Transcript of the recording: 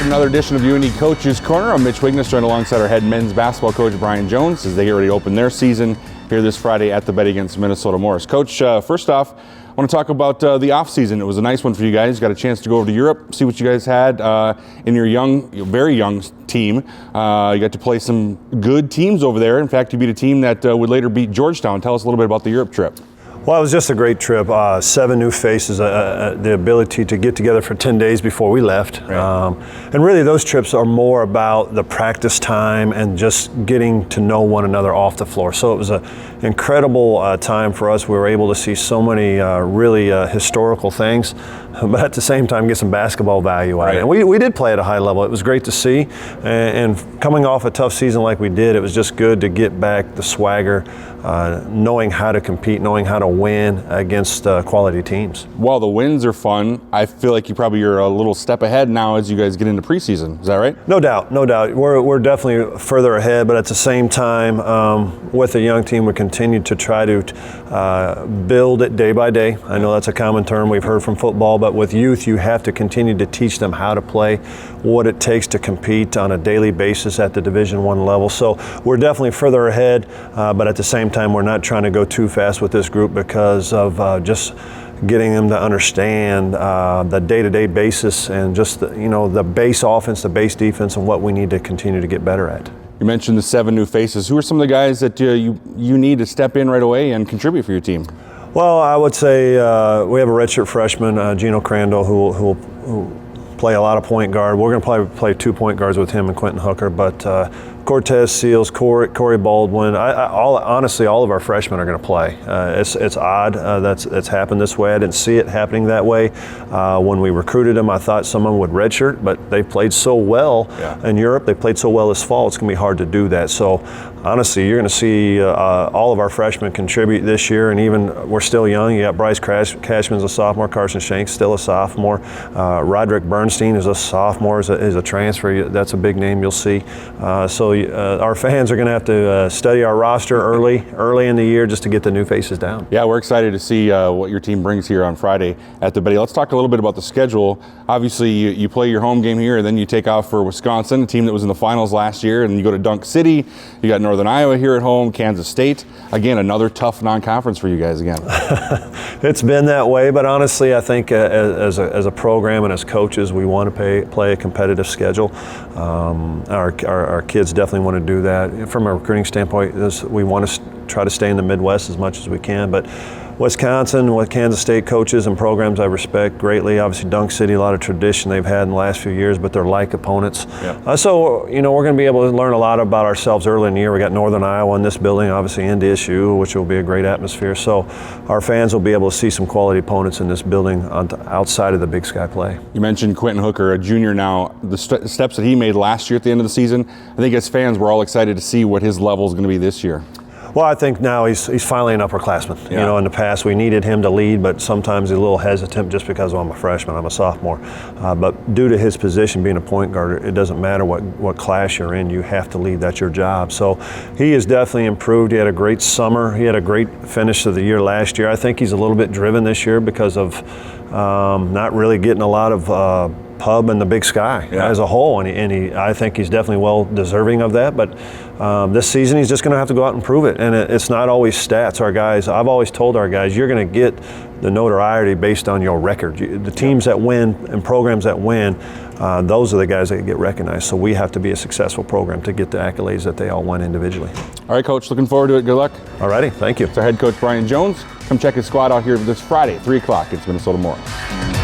back in another edition of UNE Coach's Corner. I'm Mitch Wignes, joined alongside our head men's basketball coach, Brian Jones, as they get ready to open their season here this Friday at the Betty against Minnesota Morris. Coach, first off, I want to talk about the off-season. It was a nice one for you guys. You got a chance to go over to Europe, see what you guys had in your very young team. You got to play some good teams over there. In fact, you beat a team that would later beat Georgetown. Tell us a little bit about the Europe trip. Well, it was just a great trip. 7 new faces, the ability to get together for 10 days before we left. Right. And really those trips are more about the practice time and just getting to know one another off the floor. So it was an incredible time for us. We were able to see so many really historical things, but at the same time get some basketball value out of it. And we did play at a high level. It was great to see. And coming off a tough season like we did, it was just good to get back the swagger, knowing how to compete, knowing how to win against quality teams. While the wins are fun, I feel like you're a little step ahead now as you guys get into preseason. Is that right? No doubt, no doubt. We're definitely further ahead, but at the same time, with a young team, we continue to try to build it day by day. I know that's a common term we've heard from football, but with youth, you have to continue to teach them how to play, what it takes to compete on a daily basis at the Division I level. So we're definitely further ahead, but at the same time, we're not trying to go too fast with this group because of just getting them to understand the day-to-day basis and just the base offense, the base defense, and what we need to continue to get better at. You mentioned the 7 new faces. Who are some of the guys that you need to step in right away and contribute for your team? Well, I would say we have a redshirt freshman, Gino Crandall, who will play a lot of point guard. We're going to probably play 2 point guards with him and Quentin Hooker, but Cortez Seals, Corey Baldwin. Honestly, all of our freshmen are going to play. It's odd that's happened this way. I didn't see it happening that way. When we recruited them, I thought someone would redshirt, but they played so well in Europe. They played so well this fall. It's going to be hard to do that. So honestly, you're going to see all of our freshmen contribute this year, and even we're still young. You got Bryce Cashman's a sophomore, Carson Shanks still a sophomore, Roderick Bernstein is a sophomore, is a transfer. That's a big name you'll see. So our fans are going to have to study our roster early in the year just to get the new faces down. Yeah, we're excited to see what your team brings here on Friday at the Betty. Let's talk a little bit about the schedule. Obviously, you play your home game here, and then you take off for Wisconsin, a team that was in the finals last year, and you go to Dunk City. You got Northern Iowa here at home, Kansas State. Again, another tough non-conference for you guys again. It's been that way, but honestly, I think as a program and as coaches, we want to play a competitive schedule. Our kids definitely want to do that. From a recruiting standpoint, we want to try to stay in the Midwest as much as we can, but Wisconsin with Kansas State coaches and programs I respect greatly. Obviously, Dunk City, a lot of tradition they've had in the last few years, but they're like opponents. Yeah. So, we're going to be able to learn a lot about ourselves early in the year. We got Northern Iowa in this building, obviously into SU, which will be a great atmosphere. So our fans will be able to see some quality opponents in this building outside of the Big Sky play. You mentioned Quentin Hooker, a junior now. The steps that he made last year at the end of the season, I think as fans we're all excited to see what his level is going to be this year. Well, I think now he's finally an upperclassman. Yeah. In the past we needed him to lead, but sometimes he's a little hesitant just because I'm a freshman, I'm a sophomore. But due to his position being a point guard, it doesn't matter what class you're in, you have to lead, that's your job. So he has definitely improved. He had a great summer. He had a great finish of the year last year. I think he's a little bit driven this year because of not really getting a lot of pub in the Big Sky as a whole, and I think he's definitely well deserving of that, but this season he's just going to have to go out and prove it, and it's not always stats. Our guys, I've always told our guys, you're going to get the notoriety based on your record. The teams that win and programs that win, those are the guys that get recognized, so we have to be a successful program to get the accolades that they all won individually. All right, Coach, looking forward to it. Good luck. All righty, thank you. It's our head coach, Brian Jones. Come check his squad out here this Friday, 3 o'clock. It's Minnesota Morris.